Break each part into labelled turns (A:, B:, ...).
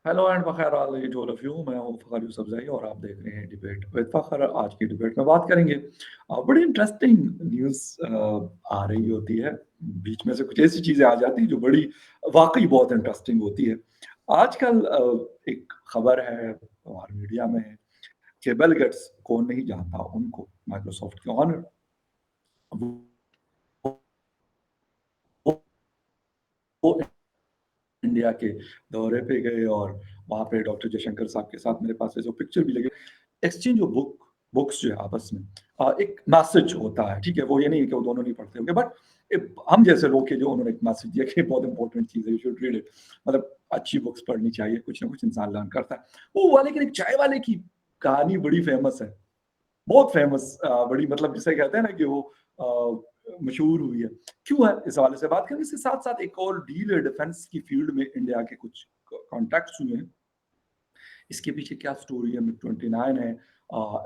A: Hello and Fakhar all to all of you. मैं हूँ फ़खर यूसुफ़ज़ई और आप देख रहे हैं डिबेट विद फ़खर। आज की डिबेट में बात करेंगे बड़ी इंटरेस्टिंग न्यूज़ आ रही होती है। बीच में से कुछ ऐसी चीज़ें आ जाती हैं जो बड़ी वाक़ई बहुत इंटरेस्टिंग होती है। आजकल एक खबर है हमारे मीडिया में है कि बिल गेट्स, कौन नहीं जानता उनको, माइक्रोसॉफ्ट के ओनर, वो इंडिया के दौरे पे गए और वहाँ पे डॉक्टर जयशंकर साहब के साथ मेरे पास है जो पिक्चर भी लगे। एक्सचेंज ऑफ बुक्स जो है आपस में एक मैसेज होता है, ठीक है? वो ये नहीं है कि वो दोनों नहीं पढ़ते होंगे, बट हम जैसे लोग के लिए उन्होंने एक मैसेज दिया कि बहुत इंपॉर्टेंट चीज़ है, यू शुड रीड इट। मतलब अच्छी बुक्स पढ़नी चाहिए, कुछ ना कुछ इंसान लर्न करता है। वो हुआ, लेकिन एक चाय वाले की कहानी बड़ी फेमस है, बहुत फेमस, बड़ी, मतलब जिसे कहते हैं ना कि वो मशहूर हुई है। क्यों है? इस हवाले से बात करेंगे। इसके साथ-साथ एक और डील डिफेंस की फील्ड में इंडिया के कुछ कॉन्टैक्ट्स हुए हैं। इसके पीछे क्या स्टोरी है? मिग-29 है,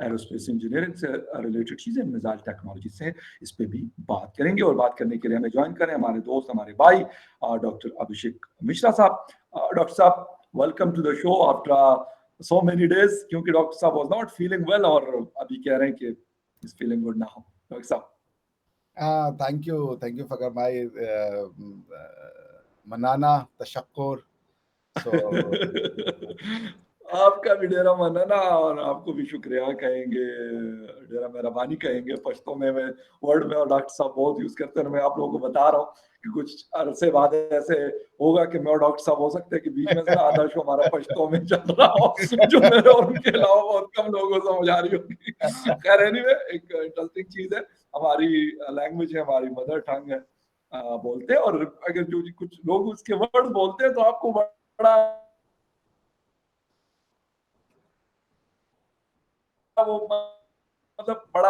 A: एरोस्पेस इंजीनियरिंग से रिलेटेड चीज़ें, मिसाइल टेक्नोलॉजी से, इस पे भी बात करेंगे। और बात करने के लिए हमें जॉइन करें हमारे दोस्त, हमारे भाई डॉक्टर अभिषेक मिश्रा साहब। डॉक्टर साहब, welcome to the show after so many days, क्योंकि डॉक्टर साहब वाज़ नॉट फीलिंग वेल और अभी कह रहे हैं कि is feeling good now. Doctor साहब।
B: Thank you, Fakar bhai. Manana, tashakkur. So,
A: आपका भी डेरा मानाना और आपको भी शुक्रिया कहेंगे, डेरा मेहरबानी कहेंगे पश्तो में वर्ड में, और डॉक्टर साहब बहुत यूज करते हैं। मैं आप लोगों को बता रहा हूँ कि कुछ अरसे बाद ऐसे होगा कि मैं और डॉक्टर साहब हो सकते हैं कि बीच में से ना आधा शो हमारा पश्तो में चल रहा हो, जो मेरे और उनके अलावा बहुत कम लोगों को समझ आ रही होगी। खैर एनीवे, एक इंटरेस्टिंग चीज है, हमारी लैंग्वेज है, हमारी मदर टंग है, बोलते हैं। और अगर जो कुछ लोग उसके वर्ड बोलते हैं तो आपको बड़ा वो, मतलब बड़ा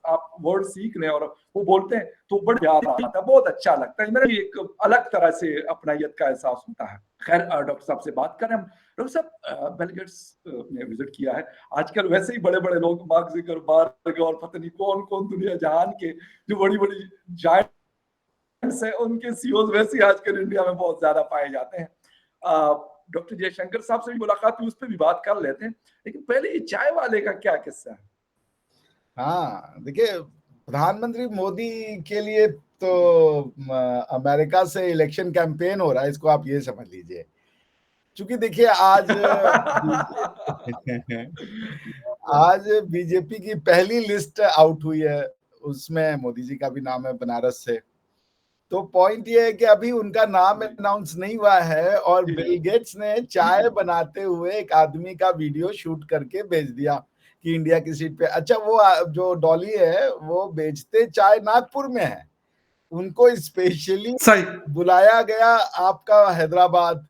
A: आप वर्ड सीख रहे हैं और वो बोलते हैं तो बड़ा याद आता है, बहुत अच्छा लगता है। मेरा भी एक अलग तरह से अपनायत का एहसास होता है। खैर डॉक्टर साहब से बात करें हम। डॉक्टर साहब, बिल गेट्स ने विजिट किया है। आजकल वैसे ही बड़े-बड़े लोग, मार्क ज़ुकरबर्ग और पता नहीं कौन-कौन दुनिया जहान के जो बड़ी-बड़ी जायंट्स हैं, उनके सीईओज़ वैसे ही आजकल इंडिया में बहुत ज़्यादा पाए जाते हैं। डॉक्टर जयशंकर साहब से भी मुलाकात हुई, उस पे भी बात कर लेते हैं। लेकिन पहले ये चाय वाले का क्या किस्सा है?
B: हाँ, देखिए, प्रधानमंत्री मोदी के लिए तो अमेरिका से इलेक्शन कैंपेन हो रहा है, इसको आप ये समझ लीजिए। चूंकि देखिए आज बीजेपी की पहली लिस्ट आउट हुई है, उसमें मोदी जी का भी नाम है, बनारस से। तो पॉइंट ये है कि अभी उनका नाम
A: जी,
B: अनाउंस नहीं हुआ है और
A: जी,
B: बिल गेट्स ने चाय बनाते हुए एक आदमी का वीडियो शूट करके भेज दिया कि इंडिया की सीट पे। अच्छा, वो जो डॉली है वो बेचते चाय नागपुर में है, उनको स्पेशली
A: सही।
B: बुलाया गया आपका हैदराबाद,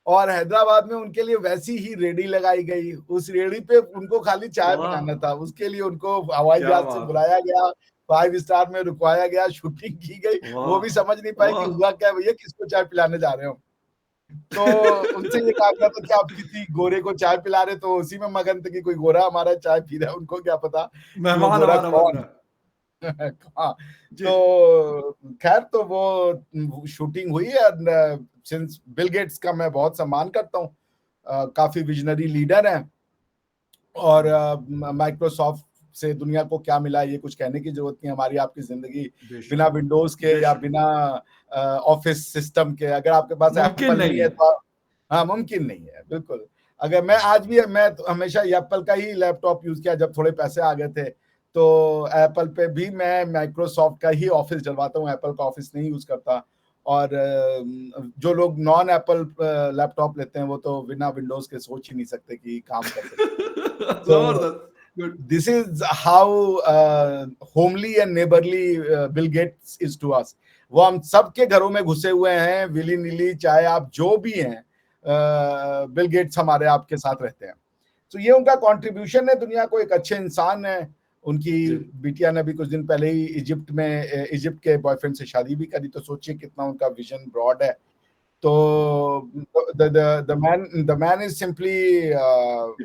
B: और हैदराबाद में उनके लिए वैसी ही रेडी लगाई गई। उस रेडी पे उनको खाली चाय
A: वाह!
B: बनाना था, उसके लिए उनको हवाई
A: क्या
B: जहाज से
A: बात है!
B: बुलाया गया, 5 स्टार में रुकवाया गया, शूटिंग की गई। वो
A: वाह!
B: भी समझ नहीं पाए कि
A: वाह!
B: हुआ क्या भैया, किसको चाय पिलाने जा रहे हो। तो उनसे ये कहा गया था कि आप किसी गोरे को चाय पिला रहे, तो उसी में मगन थे कि कोई गोरा हमारा चाय पी रहा है, उनको क्या पता कि वो
A: मेहमान
B: गोरा
A: हमारा बन
B: कौन।
A: रहा है।
B: हाँ,
A: जी,
B: तो खैर, तो वो शूटिंग हुई है। सिंस बिल गेट्स का मैं बहुत सम्मान करता हूँ, काफी विजनरी लीडर हैं, और माइक्रोसॉफ्ट से दुनिया को क्या मिला ये कुछ कहने की जरूरत नहीं। हमारी आपकी जिंदगी बिना
A: बेशक,
B: विंडोज के या
A: बेशक।
B: बिना ऑफिस सिस्टम के, अगर आपके पास
A: मुमकिन
B: एप्पल नहीं
A: नहीं
B: है
A: है।
B: तो हाँ, मुमकिन नहीं है, बिल्कुल। अगर मैं तो हमेशा एप्पल का ही लैपटॉप यूज किया, जब थोड़े पैसे आ गए थे तो एप्पल पे भी मैं माइक्रोसॉफ्ट का ही ऑफिस चलवाता हूँ, एप्पल का ऑफिस नहीं यूज करता। और जो लोग नॉन एप्पल लैपटॉप लेते हैं वो तो बिना विंडोज के सोच ही नहीं सकते कि काम कर सकते हैं। तो
A: ज़बरदस्त, good.
B: this is how homely and neighborly Bill Gates is to us. वो हम सबके घरों में घुसे हुए हैं विली नीली, चाहे आप जो भी हैं, बिल गेट्स हमारे आपके साथ रहते हैं। तो ये उनका कंट्रीब्यूशन है दुनिया को, एक अच्छे इंसान है। उनकी
A: जी,
B: बिटिया ने भी कुछ दिन पहले ही इजिप्ट के बॉयफ्रेंड से शादी भी करी, तो सोचिए कितना उनका विजन ब्रॉड है। तो द मैन इज सिंपली
A: जी,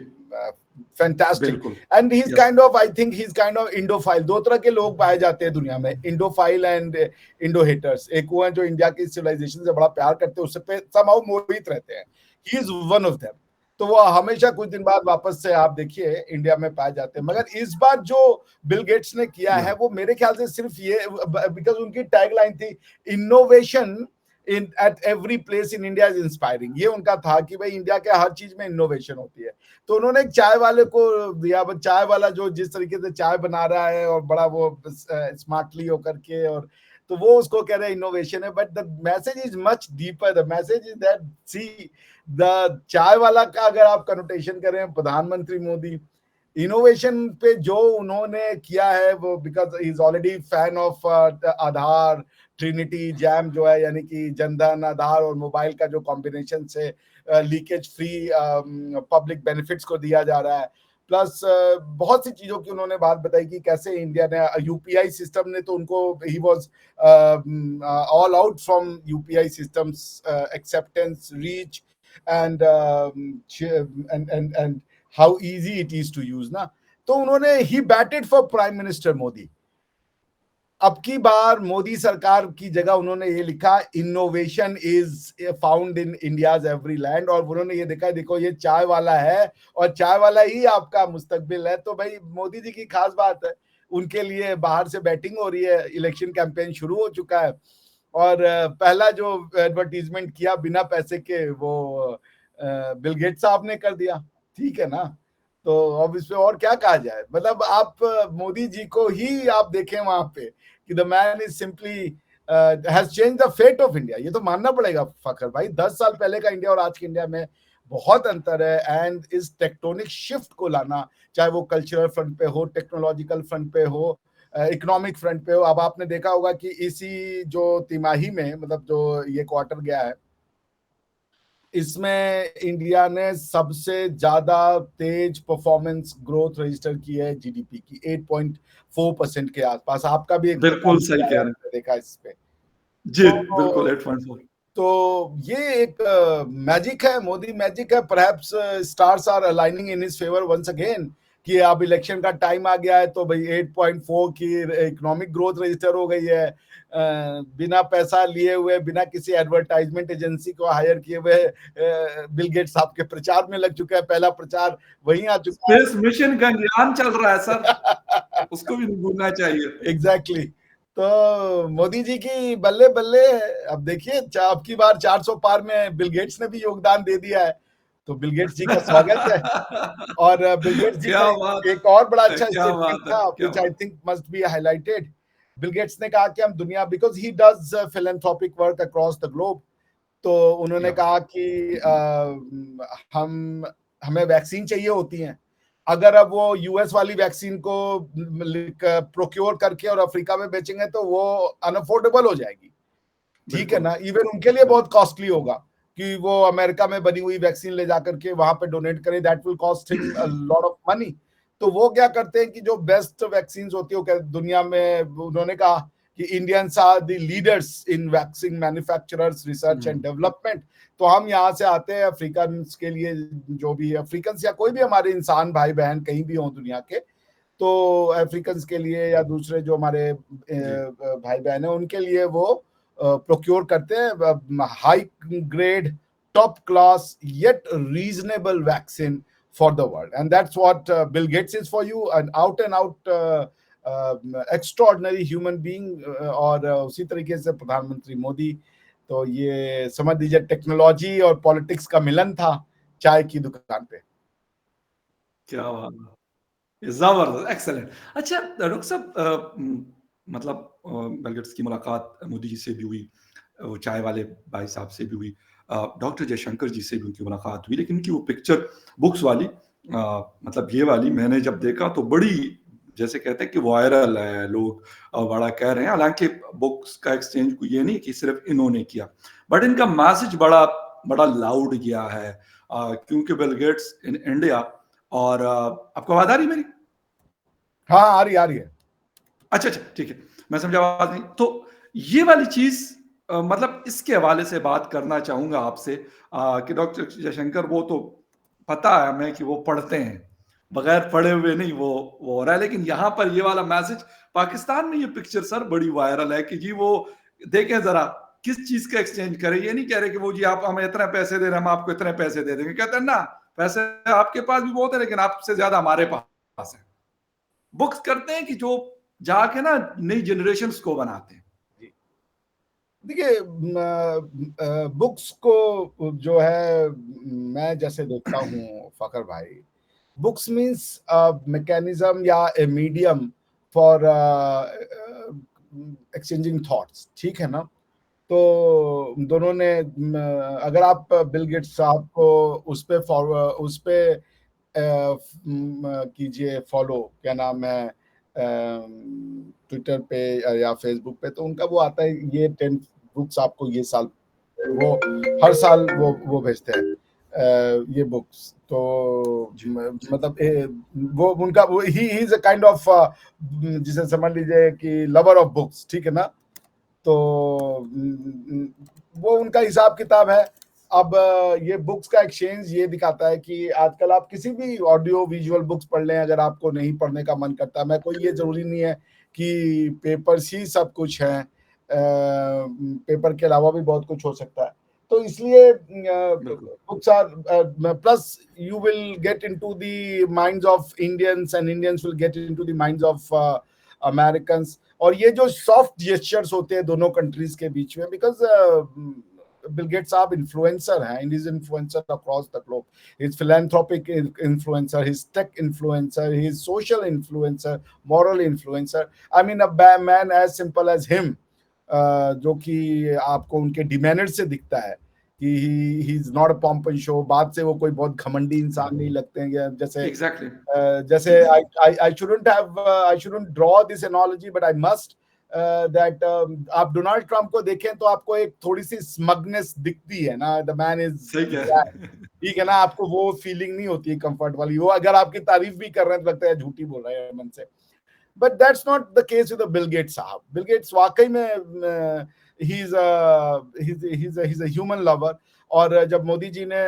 B: फैंटास्टिक।
A: बिल्कुल।
B: And he is
A: yes.
B: Kind of, I think he is kind of Indophile. दो तरह के लोग पाए जाते हैं दुनिया में, इंडोफाइल एंड इंडो हेटर्स। एक वो है जो इंडिया की सिविलाइजेशन से बड़ा प्यार करते हैं, उससे पे समहाउ मोहित रहते हैं। He is one of them. तो वो हमेशा कुछ दिन बाद वापस से आप देखिए इंडिया में पाए जाते हैं। मगर इस बार जो बिल गेट्स ने किया है वो मेरे ख्याल से सिर्फ ये, बिकॉज उनकी टैगलाइन थी innovation in at every place in India is inspiring. ये उनका था कि भाई इंडिया के हर चीज में इनोवेशन होती है। तो उन्होंने एक चाय वाले को दिया, चाय वाला जो जिस तरीके से चाय बना रहा है और बड़ा वो स्मार्टली होकर के, और तो वो उसको कह रहे हैं इनोवेशन है। But the message is much deeper. The message is that see the चाय वाला का अगर आप कनोटेशन करें प्रधानमंत्री मोदी, इनोवेशन पे जो उन्होंने किया है वो, because he is already fan of Aadhaar Trinity jam जो है, यानी कि जनधन, आधार और मोबाइल का जो कॉम्बिनेशन से लीकेज फ्री पब्लिक बेनिफिट्स को दिया जा रहा है। प्लस बहुत सी चीजों की उन्होंने बात बताई कि कैसे इंडिया ने यूपीआई सिस्टम ने तो उनको, he was all out from UPI systems acceptance reach and and how easy it is to use ना। तो उन्होंने ही batted for prime minister Modi. अब की बार मोदी सरकार की जगह उन्होंने ये लिखा innovation is found in India's every land. और उन्होंने ये देखा, देखो ये चाय वाला है और चाय वाला ही आपका मुस्तकबिल है। तो भाई मोदी जी की खास बात है, उनके लिए बाहर से बैटिंग हो रही है, इलेक्शन कैंपेन शुरू हो चुका है। और पहला जो एडवर्टीजमेंट किया बिना पैसे के वो बिल गेट्स साहब ने कर दिया। ठीक है ना। तो अब इस पे और क्या कहा जाए। मतलब आप मोदी जी को ही आप देखें वहां पे कि the man is simply has change the fate of India. ये तो मानना पड़ेगा फखर भाई, 10 साल पहले का इंडिया और आज के इंडिया में बहुत अंतर है। एंड इस टेक्टोनिक शिफ्ट को लाना, चाहे वो कल्चरल फ्रंट पे हो, टेक्नोलॉजिकल फ्रंट पे हो, इकोनॉमिक फ्रंट पे हो। अब आपने देखा होगा कि इसी जो तिमाही में, मतलब जो ये क्वार्टर गया है, इसमें इंडिया ने सबसे ज्यादा तेज परफॉर्मेंस ग्रोथ रजिस्टर की है जीडीपी की, 8.4% के आसपास। आपका भी एक
A: बिल्कुल सही कह रहे हैं
B: देखा इस पे।
A: जी।
B: तो
A: बिल्कुल 8.4।
B: तो ये एक मैजिक है, मोदी मैजिक है। Perhaps stars are aligning in his favour once again कि अब इलेक्शन का टाइम आ गया है। तो भाई 8.4 की इकोनॉमिक ग्रोथ रजिस्टर हो गई है, बिना पैसा लिए हुए, बिना किसी एडवर्टाइजमेंट एजेंसी को हायर किए हुए बिल गेट्स साहब के प्रचार में लग चुका है। पहला प्रचार वहीं आ चुका है।
A: स्पेस मिशन गगनयान चल रहा है सर, उसको भी नहीं भूलना चाहिए।
B: एग्जैक्टली। तो मोदी जी की बल्ले बल्ले। अब देखिए अब की बार 400 पार में बिल गेट्स ने भी योगदान दे दिया है। तो बिल गेट्स जी का स्वागत है। और बिल गेट्स जी
A: क्या
B: का
A: बात
B: एक और बड़ा
A: है,
B: अच्छा
A: क्या
B: स्टेटमेंट
A: बात है,
B: था
A: क्या
B: व्हिच आई
A: बात।
B: Think must be highlighted. Bill Gates ने कहा कि हम दुनिया, because he does philanthropic work across the globe. तो उन्होंने
A: या
B: कहा कि हम हमें वैक्सीन चाहिए होती हैं। अगर अब वो यूएस वाली वैक्सीन को प्रोक्योर करके और अफ्रीका में बेचेंगे तो वो अनअफोर्डेबल हो जाएगी। ठीक है
A: बिल्कुल
B: ना। इवन उनके लिए बहुत कॉस्टली होगा कि वो अमेरिका में बनी हुई वैक्सीन ले जाकर के वहां पे डोनेट करें। That will cost him a lot of money. तो वो क्या करते हैं कि जो बेस्ट वैक्सीन होती है दुनिया में, उन्होंने कहा कि Indians are the leaders in vaccine manufacturers research and development. तो हम यहाँ से आते हैं अफ्रीकन के लिए, जो भी अफ्रीकन या कोई भी हमारे इंसान भाई बहन कहीं भी हो दुनिया के, तो अफ्रीकन के लिए या दूसरे जो हमारे भाई बहन है उनके लिए वो प्रोक्योर करते हैं high grade top class yet reasonable vaccine for the world. And that's what Bill Gates is for you, an out extraordinary human being. और उसी तरीके से प्रधानमंत्री मोदी। तो ये समझ लीजिए टेक्नोलॉजी और पॉलिटिक्स का मिलन था चाय की दुकान पे।
A: क्या बात है, जबरदस्त, एक्सेलेंट। अच्छा डॉक्टर साहब, मतलब बिल गेट्स की मुलाकात मोदी जी से भी हुई, वो चाय वाले भाई साहब से भी हुई, डॉक्टर जयशंकर जी से भी उनकी मुलाकात हुई, लेकिन उनकी वो पिक्चर बुक्स वाली, मतलब ये वाली मैंने जब देखा तो बड़ी, जैसे कहते हैं कि वायरल है, लोग बड़ा कह रहे हैं। हालांकि बुक्स का एक्सचेंज ये नहीं कि सिर्फ इन्होंने किया, बट इनका मैसेज बड़ा बड़ा लाउड गया है, क्योंकि बिल गेट्स इन इंडिया। और आपको आवाज आ रही मेरी?
B: हाँ आ रही है।
A: अच्छा अच्छा ठीक है, मैं समझा आवाज नहीं। तो ये वाली चीज, मतलब इसके हवाले से बात करना चाहूंगा आपसे, कि डॉक्टर जयशंकर, वो तो पता है हमें कि वो पढ़ते हैं, बगैर पढ़े हुए नहीं वो हो रहा है। लेकिन यहाँ पर ये वाला मैसेज, पाकिस्तान में ये पिक्चर सर बड़ी वायरल है कि जी वो देखें जरा किस चीज का एक्सचेंज करें। ये नहीं कह रहे कि वो जी आप हमें इतना पैसे दे रहे हैं, हम आपको इतने पैसे दे देंगे। कहते हैं ना, पैसे आपके पास भी बहुत है लेकिन आपसे ज्यादा हमारे पास है। बुक्स करते हैं कि जो जाके ना नई जनरेशन को बनाते हैं।
B: देखिए, बुक्स को जो है, मैं जैसे देखता हूँ फकर भाई, बुक्स मीन्स मैकेनिज्म या a medium for exchanging thoughts, ठीक है ना। तो दोनों ने अगर आप बिल गेट्स साहब को उस पे कीजिए फॉलो, क्या नाम है, ट्विटर पे या फेसबुक पे, तो उनका वो आता है, ये 10 बुक्स आपको ये साल, वो हर साल वो भेजते हैं ये बुक्स। तो मतलब वो उनका वो he is a kind of, जिसे समझ लीजिए कि लवर ऑफ बुक्स, ठीक है ना। तो वो उनका हिसाब किताब है। अब ये बुक्स का एक्सचेंज ये दिखाता है कि आजकल आप किसी भी ऑडियो विजुअल बुक्स पढ़ लें, अगर आपको नहीं पढ़ने का मन करता, मैं कोई ये जरूरी नहीं है कि पेपर्स ही सब कुछ है, पेपर के अलावा भी बहुत कुछ हो सकता है। तो इसलिए books are plus you will get into the minds of Indians and Indians will get into the minds of Americans. और ये जो सॉफ्ट जेस्चर्स होते हैं दोनों कंट्रीज के बीच में, बिकॉज बिल गेट्स साहब इन्फ्लुएंसर हैं, and is influencer across the globe, his philanthropic influencer, his tech influencer, his social influencer, moral influencer. I mean a man as simple as him, जो कि आपको उनके डिमेनर से दिखता है कि he is not a pomp and show. बात से वो कोई बहुत घमंडी इंसान नहीं लगते हैं, जैसे
A: एग्जैक्टली
B: जैसे I shouldn't draw this analogy, but I must, that आप डोनाल्ड ट्रम्प को देखें तो आपको एक थोड़ी सी स्मगनेस दिखती है ना, द मैन इज,
A: सही कह रहे हैं।
B: ठीक है ना, आपको वो फीलिंग नहीं होती है कंफर्ट वाली। वो अगर आपकी तारीफ भी कर रहे हैं तो लगता है झूठी बोल रहे हैं मन से। But that's not the case with bill Gates साहब। बिल गेट्स वाकई में he is a human lover. और जब मोदी जी ने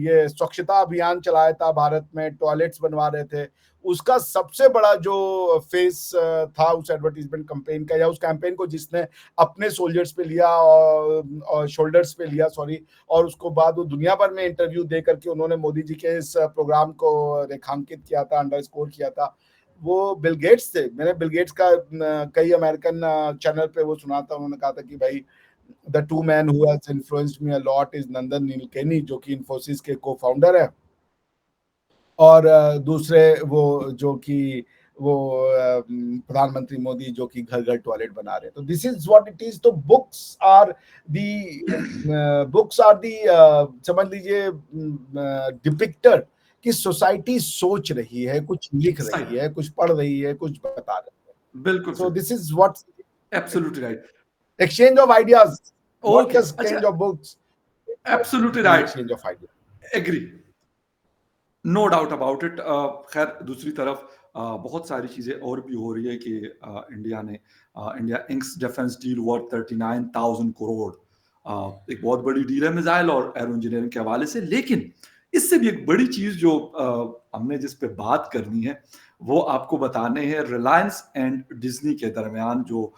B: ये स्वच्छता अभियान चलाया था भारत में, टॉयलेट्स बनवा रहे थे, उसका सबसे बड़ा जो फेस था उस एडवर्टीजमेंट कैंपेन का, या उस कैंपेन को जिसने अपने सोल्जर्स पे लिया और शोल्डर्स पे लिया, सॉरी, और उसको बाद वो दुनिया भर में इंटरव्यू दे करके उन्होंने मोदी जी के इस प्रोग्राम को रेखांकित किया था, अंडरस्कोर किया था, वो बिल गेट्स थे। मैंने बिल गेट्स का कई अमेरिकन चैनल पे वो सुना था, उन्होंने कहा था कि भाई the two man who has influenced me a lot is Nandan Nilekani, जो कि इन्फोसिस के को-फाउंडर है, और दूसरे वो जो कि वो प्रधानमंत्री मोदी, जो कि घर घर टॉयलेट बना रहे हैं। तो this is what it is. तो बुक्स आर दी समझ लीजिए डिपिक्टर कि सोसाइटी सोच रही है, कुछ लिख रही है, कुछ पढ़ रही है, कुछ बता रही है।
A: बिल्कुल
B: सो
A: सही,
B: this is what
A: absolutely right.
B: exchange of ideas, not
A: okay,
B: just
A: अच्छा,
B: exchange of books,
A: absolutely
B: an
A: right,
B: exchange of ideas.
A: Agree, no doubt about it. खैर दूसरी तरफ बहुत सारी चीजें और भी हो रही है कि इंडिया ने India inks defence deal worth 39,000 crore, एक बहुत बड़ी डील है मिसाइल और एरो इंजीनियरिंग के हवाले से। लेकिन इससे भी एक बड़ी चीज जो हमने जिस पे बात करनी है वो आपको बताने हैं, रिलायंस एंड डिज्नी के दरमियान जो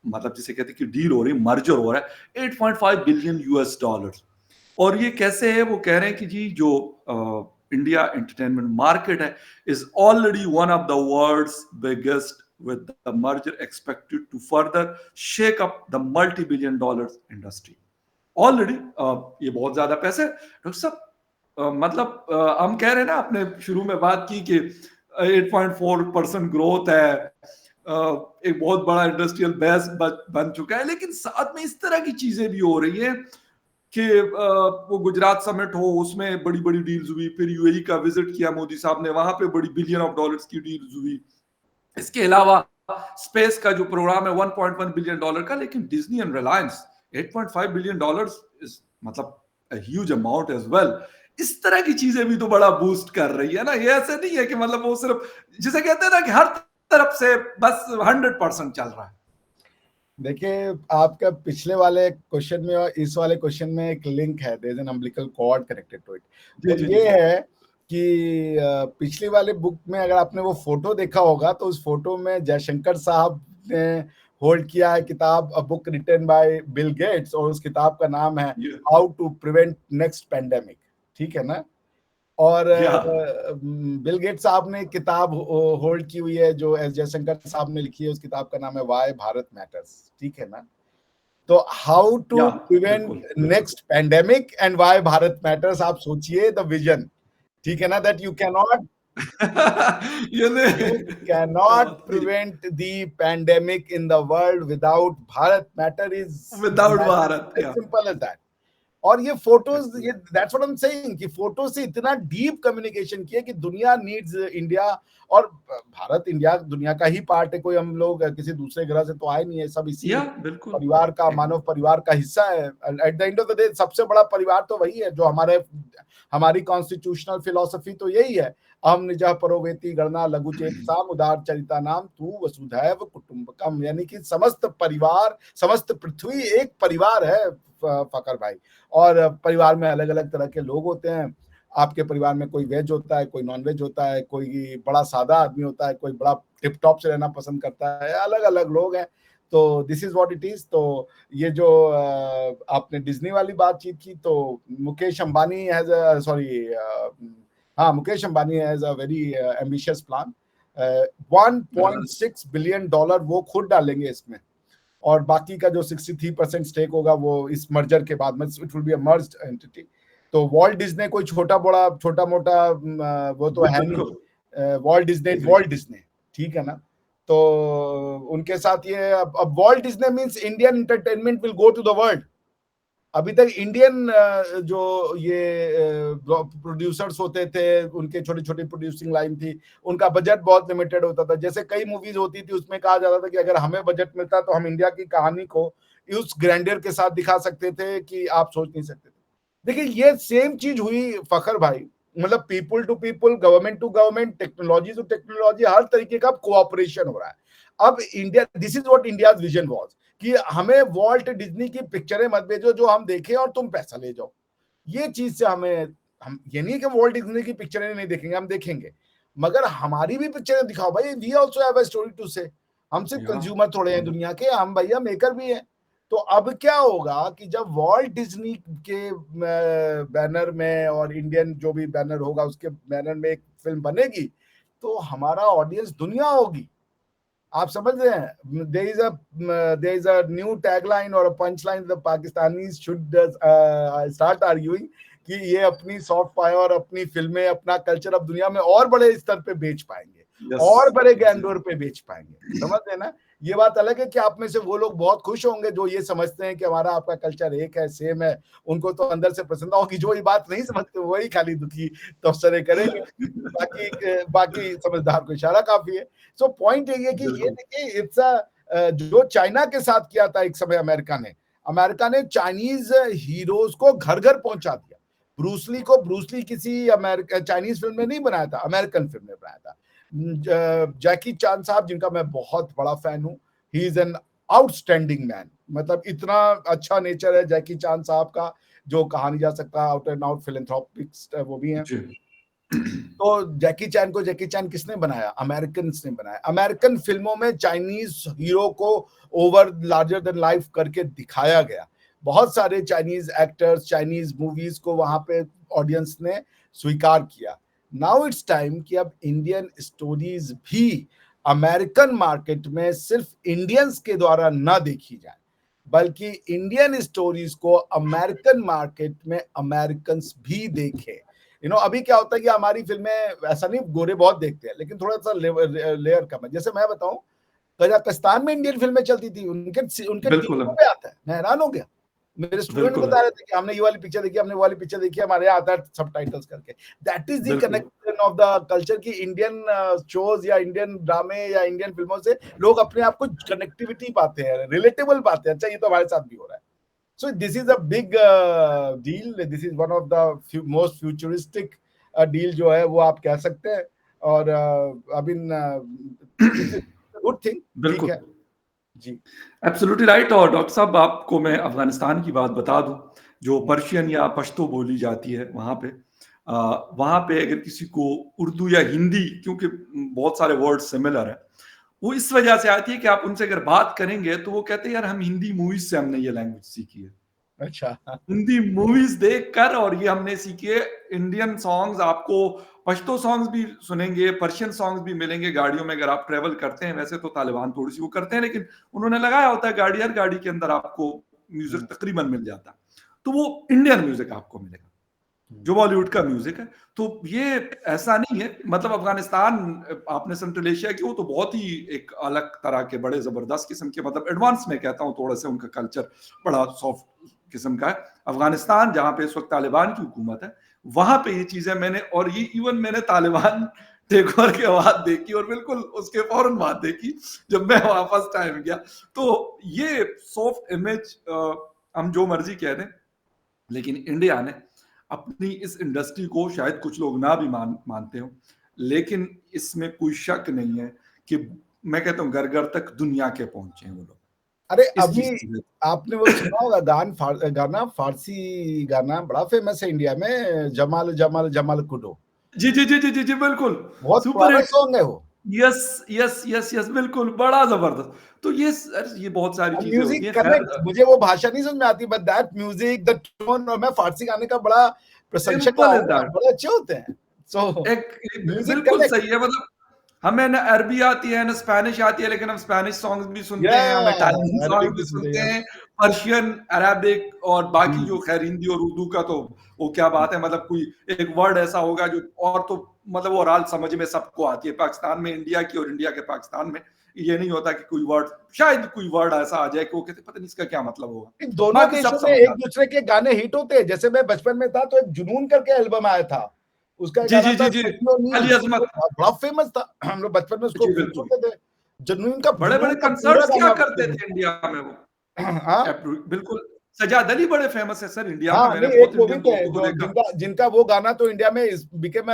A: मतलब जिसे कहते हैं कि डील हो रही, मर्जर हो रहा है, 8.5 बिलियन यूएस डॉलर। और ये कैसे है, वो कह रहे हैं कि जी जो इंडिया एंटरटेनमेंट मार्केट है is already one of the world's biggest, with the merger expected to further shake up the multi-billion dollars industry. Already ये बहुत ज्यादा पैसे डॉक्टर साहब, मतलब हम कह रहे हैं ना, आपने शुरू में बात की कि 8.4% ग्रोथ है, एक बहुत बड़ा इंडस्ट्रियल बेस बन चुका है, लेकिन साथ में इस तरह की चीजें भी हो रही हैं कि वो गुजरात समिट हो उसमें बड़ी बड़ी डील्स हुई, फिर यूएई का विजिट किया मोदी साहब ने, वहां पे बड़ी बिलियन ऑफ डॉलर्स की डील्स हुई। इसके अलावा स्पेस का जो प्रोग्राम है 1.1 बिलियन डॉलर का, लेकिन Disney and Reliance 8.5 billion dollars is मतलब ह्यूज अमाउंट एज वेल। इस तरह की चीजें भी तो बड़ा बूस्ट कर रही है ना, ये ऐसे नहीं है कि मतलब वो सिर्फ जिसे कहते हैं ना कि हर तरफ से बस 100% चल रहा है।
B: देखिए, आपका पिछले वाले क्वेश्चन में और इस वाले क्वेश्चन में एक लिंक है, there is an umbilical cord connected to it.
A: जी
B: वो
A: जी जी
B: ये
A: जी।
B: है कि पिछली वाले बुक में अगर आपने वो फोटो देखा होगा तो उस फोटो में जयशंकर साहब ने होल्ड किया है किताब, a book written by Bill Gates, और उस किताब का नाम है how to prevent next pandemic, ठीक है ना। और बिल गेट्स साहब ने किताब होल्ड की हुई है जो एस जयशंकर साहब ने लिखी है, उस किताब का नाम है व्हाई भारत मैटर्स, ठीक है ना। तो how to prevent next pandemic and why Bharat matters, आप सोचिए द विजन, ठीक है ना, that you cannot prevent the pandemic in the world without Bharat matter is
C: without Bharat,
B: as simple as that. और ये फोटोज, ये that's what I am saying कि photo से इतना डीप कम्युनिकेशन किया कि दुनिया नीड्स इंडिया, और भारत इंडिया दुनिया का ही पार्ट है, कोई हम लोग किसी दूसरे ग्रह से तो आए नहीं है, सब इसी परिवार का, मानव परिवार का हिस्सा है। At the end of the day सबसे बड़ा परिवार तो वही है, जो हमारी कॉन्स्टिट्यूशनल फिलॉसफी तो यही है, अहम निजः परोवेति गणना लघुचेतसाम उदार चरिता नाम तू वसुधैव कुटुंबकम, यानी कि समस्त परिवार, समस्त पृथ्वी एक परिवार है फकर भाई। और परिवार में अलग अलग तरह के लोग होते हैं, आपके परिवार में कोई वेज होता है, कोई नॉन वेज होता है, कोई बड़ा सादा आदमी होता है, कोई बड़ा टिप टॉप से रहना पसंद करता है, अलग अलग लोग हैं। तो this is what it is. तो ये जो आपने डिज्नी वाली बातचीत की, तो Mukesh Ambani has Mukesh Ambani has a very ambitious plan. 1.6 billion dollar वो खुद डालेंगे इसमें, और बाकी का जो 63% स्टेक होगा वो इस मर्जर के बाद में, it will be a merged entity. तो वॉल्ट डिज्नी कोई छोटा मोटा वो तो है नहीं, वॉल्ट डिज्नी, ठीक है ना। तो उनके साथ ये अब Walt Disney means Indian entertainment will go to the world. अभी तक इंडियन जो ये प्रोड्यूसर्स होते थे, उनके छोटी छोटी प्रोड्यूसिंग लाइन थी, उनका बजट बहुत लिमिटेड होता था। जैसे कई मूवीज होती थी उसमें कहा जाता था कि अगर हमें बजट मिलता तो हम इंडिया की कहानी को उस ग्रैंडियर के साथ दिखा सकते थे कि आप सोच नहीं सकते थे। देखिए ये सेम चीज हुई फखर भाई, मतलब people to people, government to government, technology to technology, हर तरीके का कोऑपरेशन हो रहा है अब India. This is what India vision was कि हमें वॉल्ट डिज्नी की पिक्चरें मत भेजो जो हम देखें और तुम पैसा ले जाओ। ये चीज से हम ये नहीं कि वॉल्ट डिज्नी की पिक्चरें नहीं देखेंगे, हम देखेंगे, मगर हमारी भी पिक्चरें दिखाओ भाई। We also have a story to say. हम सिर्फ कंज्यूमर थोड़े हैं दुनिया के, हम भैया मेकर भी हैं। तो अब क्या होगा कि जब वॉल्ट डिज्नी के बैनर में और इंडियन जो भी बैनर होगा उसके बैनर में एक फिल्म बनेगी, तो हमारा ऑडियंस दुनिया होगी। आप समझ रहे हैं? there is a new tagline or a punchline the Pakistanis should start arguing कि ये अपनी सॉफ्ट पावर और अपनी फिल्में, अपना कल्चर अब दुनिया में और बड़े स्तर पे बेच पाएंगे, और बड़े गैंडोर पे बेच पाएंगे। समझ रहे ना? ये बात अलग है कि आप में से वो लोग बहुत खुश होंगे जो ये समझते हैं कि हमारा आपका कल्चर एक है, सेम है, उनको तो अंदर से प्रसन्नता होगी। जो ये बात नहीं समझते वही खाली दुखी तबसरे करेंगे, बाकी समझदार को इशारा काफी है। सो पॉइंट यही है कि ये देखिए इट्स जो चाइना के साथ किया था एक समय अमेरिका ने चाइनीज हीरोज को घर घर पहुंचा दिया। ब्रूसली किसी चाइनीज फिल्म में नहीं बनाया था, अमेरिकन फिल्म में बनाया था। जैकी चान साहब, जिनका मैं बहुत बड़ा फैन हूं, he is an outstanding man. मतलब इतना अच्छा नेचर है जैकी चान साहब का, जो कहा नहीं जा सकता, आउट एंड आउट फिलैंथ्रोपिस्ट वो भी हैं। तो जैकी चैन किसने बनाया? अमेरिकन्स ने बनाया। अमेरिकन फिल्मों में चाइनीज हीरो को ओवर लार्जर देन लाइफ करके दिखाया गया। बहुत सारे चाइनीज एक्टर्स, चाइनीज मूवीज को वहां पे ऑडियंस ने स्वीकार किया। नाउ इट्स टाइम कि अब इंडियन स्टोरीज भी अमेरिकन मार्केट में सिर्फ इंडियंस के द्वारा न देखी जाए, बल्कि इंडियन स्टोरीज को अमेरिकन मार्केट में अमेरिकन्स भी देखें। अभी क्या होता है कि हमारी फिल्में, ऐसा नहीं गोरे बहुत देखते हैं, लेकिन थोड़ा सा लेयर कम है। जैसे मैं बताऊं, कजाकिस्तान में इंडियन फिल्में चलती थी, उनके टीवी पे आता है। मैं हैरान हो गया, मेरे स्टूडेंट बता रहे थे कि हमने ये वाली पिक्चर देखी, हमने वो वाली पिक्चर देखी, हमारे यहाँ आता है सबटाइटल्स करके। That is the connection of the culture की इंडियन शोज या इंडियन ड्रामे या इंडियन फिल्मों से लोग अपने आप को कनेक्टिविटी पाते हैं, रिलेटेबल पाते हैं। अच्छा, ये तो हमारे साथ भी हो रहा है। So this is a big deal. This is one of the most futuristic deal जो है वो आप कह सकते हैं। और अभी गुड थिंग, ठीक है जी,
A: एब्सोल्युटली राइट। और डॉक्टर साहब, आपको मैं अफगानिस्तान की बात बता दूं, जो पर्शियन या पश्तो बोली जाती है वहां पे, वहां पे अगर किसी को उर्दू या हिंदी, क्योंकि बहुत सारे वर्ड सिमिलर है, वो इस वजह से आती है कि आप उनसे अगर बात करेंगे तो वो कहते हैं यार हम हिंदी मूवीज से हमने ये लैंग्वेज सीखी है,
B: अच्छा।
A: हिंदी मूवीज देखकर, और ये हमने सीखी है। इंडियन सॉन्ग्स आपको पश्तो सॉन्ग्स भी सुनेंगे, पर्शियन सॉन्ग्स भी मिलेंगे गाड़ियों में अगर आप ट्रेवल करते हैं। वैसे तो तालिबान थोड़ी सी वो करते हैं, लेकिन उन्होंने लगाया होता है गाड़ी, हर गाड़ी के अंदर आपको म्यूजिक तकरीबन मिल जाता है। तो वो इंडियन म्यूजिक आपको मिलेगा जो बॉलीवुड का म्यूजिक है। तो ये ऐसा नहीं है, मतलब अफगानिस्तान, आपने सेंट्रल एशिया की, वो तो बहुत ही एक अलग तरह के बड़े जबरदस्त किस्म के, मतलब एडवांस में कहता हूँ थोड़ा सा, उनका कल्चर बड़ा सॉफ्ट किस्म का है। अफगानिस्तान जहां पे इस वक्त तालिबान की हुकूमत है, वहां पे ये चीजें मैंने, और ये इवन मैंने तालिबान टेक ओवर के बाद देखी, और बिल्कुल उसके फौरन बाद देखी जब मैं वापस टाइम गया। तो ये सॉफ्ट इमेज, हम जो मर्जी कह दें, लेकिन इंडिया ने अपनी इस इंडस्ट्री को, शायद कुछ लोग ना भी मानते हो, लेकिन इसमें कोई शक नहीं है कि मैं कहता हूँ घर घर तक दुनिया के पहुंचे हैं वो लोग
B: अरे
A: इस
B: अभी
A: चीज से।
B: आपने वो सुना होगा गाना, फारसी गाना बड़ा फेमस है इंडिया में, जमाल जमाल जमाल कुडो।
A: जी जी जी जी जी जी, बिल्कुल
B: बहुत
A: सुपर
B: पुराना
A: हिट।
B: सॉन्ग है वो।
A: यस यस यस यस, बिल्कुल, बड़ा जबरदस्त। तो ये सर, ये बहुत सारी चीजें होती
B: म्यूजिक
A: हैं। खैर,
B: कनेक्ट, मुझे वो भाषा नहीं समझ में आती, but that music, the tone, और मैं फारसी गाने का बड़ा प्रशंसक रहा
A: सिंपल इज
B: हूँ,
A: दैट।
B: बड़े अच्छे होते हैं। सो म्यूजिक
A: बिल्कुल
B: कनेक्ट।
A: सही है, मतलब हमें ना अरबी आती है ना स्पेनिश आती है, लेकिन हम स्पेनिश सॉन्ग्स भी सुनते
B: या
A: हैं, हम इटालियन
B: अरबिक
A: सॉन्ग
B: भी
A: भी
B: सुनते
A: सुनते
B: हैं।
A: हैं, पर्शियन, अरेबिक, और बाकी जो खैर हिंदी और उर्दू का तो वो क्या बात है, मतलब कोई एक वर्ड ऐसा होगा जो, और तो मतलब वो राल समझ में सबको आती है। पाकिस्तान में इंडिया की, और इंडिया के पाकिस्तान में ये नहीं होता कि कोई वर्ड, शायद कोई वर्ड ऐसा आ जाए कि वो कहते पता नहीं इसका क्या मतलब होगा,
B: इन दोनों
A: बाकी सब
B: देशों में
A: समझ
B: एक
A: आता
B: दूसरे के गाने हिट होते हैं। जैसे मैं बचपन में था तो एक जुनून करके एल्बम आया था, उसका
A: है।
B: एक
A: जी
B: गाना
A: जी
B: था
A: जी जी,
B: सदियों
A: अली
B: नींद, वो
A: अजमत।
B: बड़ा फेमस था। हम लोग बचपन में उसको
A: जी
B: खूब
A: बिल्कुल,
B: सुनते थे।
A: बड़े बड़े
B: जुनून का पूरा
A: कंसर्ट्स किया
B: गाना
A: करते
B: फेमस
A: थे इंडिया में वो।
B: था। हाँ
A: बिल्कुल, सजाद अली बड़े फेमस है सर इंडिया में,
B: हाँ,
A: मैंने
B: नहीं एक
A: बहुत
B: वो भी
A: इंडियन
B: थे
A: दोस्तों को
B: जो
A: देखा।
B: जिनका जिनका वो गाना तो इंडिया में became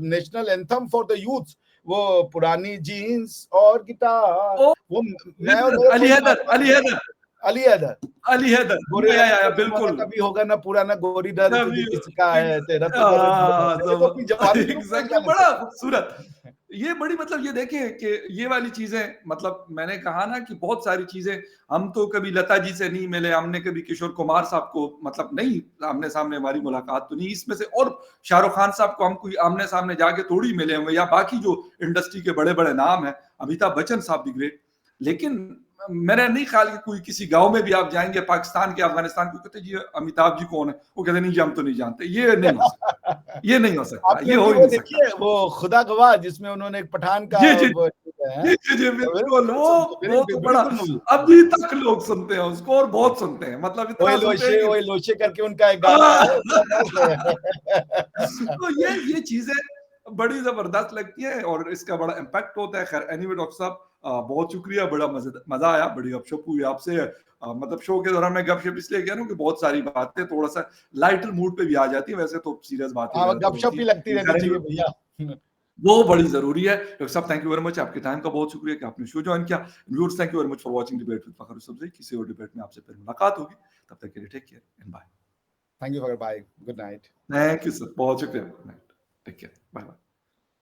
B: national anthem for the youth, वो पुरानी जीन्स और गिटार,
A: ओ,
B: वो मैं और मेरे
A: अली
B: कोई
A: हैदर,
B: साथी
A: अली
B: थे।
A: हैदर,
B: अली अदर,
A: अली हैदर,
B: गोरे रंग का जमाना
A: बिल्कुल।
B: कभी होगा ना पुराना, गोरी दर्द
A: कभी
B: किसका है, तेरा तो दर्द है।
A: हाँ,
B: ये तो अपनी जवानी शुरू हुई इस
A: एग्जैक्टली,
B: गाने से।
A: बड़ा खूबसूरत। ये बड़ी, मतलब ये देखें कि ये वाली चीजें, मतलब मैंने कहा ना कि बहुत सारी चीजें, हम तो कभी लता जी से नहीं मिले, हमने कभी किशोर कुमार साहब को, मतलब नहीं आमने सामने हमारी मुलाकात तो नहीं इसमें से, और शाहरुख खान साहब को हम कोई आमने सामने जाके थोड़ी मिले होंगे, या बाकी जो इंडस्ट्री के बड़े बड़े नाम है, अमिताभ बच्चन साहब भी ग्रेट। लेकिन मेरा नहीं ख्याल कि कोई किसी गांव में भी आप जाएंगे पाकिस्तान के, अफगानिस्तान को, कहते जी अमिताभ जी कौन है, वो कहते नहीं जी हम तो नहीं जानते। ये नहीं हो सकता, ये नहीं हो सकता,
B: आपने
A: ये हो
B: उनकी
A: ही
B: वो
A: नहीं
B: देखी
A: सकता।
B: है, वो खुदा गवाह, जिसमें उन्होंने एक पठान का
A: जी जी
B: वो है,
A: जी जी जी, बिल्कुल,
B: वेरी
A: वो तो बड़ा,
B: ब्यूटीफुल मूवी।
A: अभी तक लोग सुनते हैं उसको, और बहुत सुनते हैं, मतलब इतना सुनते हैं कि
B: ओए लोशे करके उनका एक गाना
A: हाँ।
B: है, बड़ा मस्त है।
A: तो ये चीजें बड़ी जबरदस्त लगती है, और इसका बड़ा इम्पैक्ट होता है। खैर एनीवे डॉक्टर साहब, बहुत शुक्रिया, बड़ा मजा आया, बड़ी गपशप हुई आपसे। मतलब शो के दौरान मैं गपशप इसलिए कह रहा हूँ कि बहुत सारी बातें थोड़ा सा लाइटर मूड पे भी आ जाती है, वैसे तो सीरियस बातें
B: हाँ,
A: ज्यादातर
B: गपशप
A: होती
B: भी
A: हैं,
B: लगती रहनी
A: लेकिन
B: चाहिए
A: anyway,
B: भैया।
A: वो बड़ी जरूरी है। डॉक्टर साहब, थैंक यू वेरी मच, आपके टाइम का बहुत शुक्रिया कि आपने शो ज्वाइन किया। Viewers, thank you very much for watching debate with Fakhar Yousafzai. किसी और डिबेट में आपसे फिर मुलाकात होगी, तब तक के लिए take care and bye.
B: Thank you for bye, good night.
A: Thank you sir, बहुत शुक्रिया, टेक केयर, बाय बाय।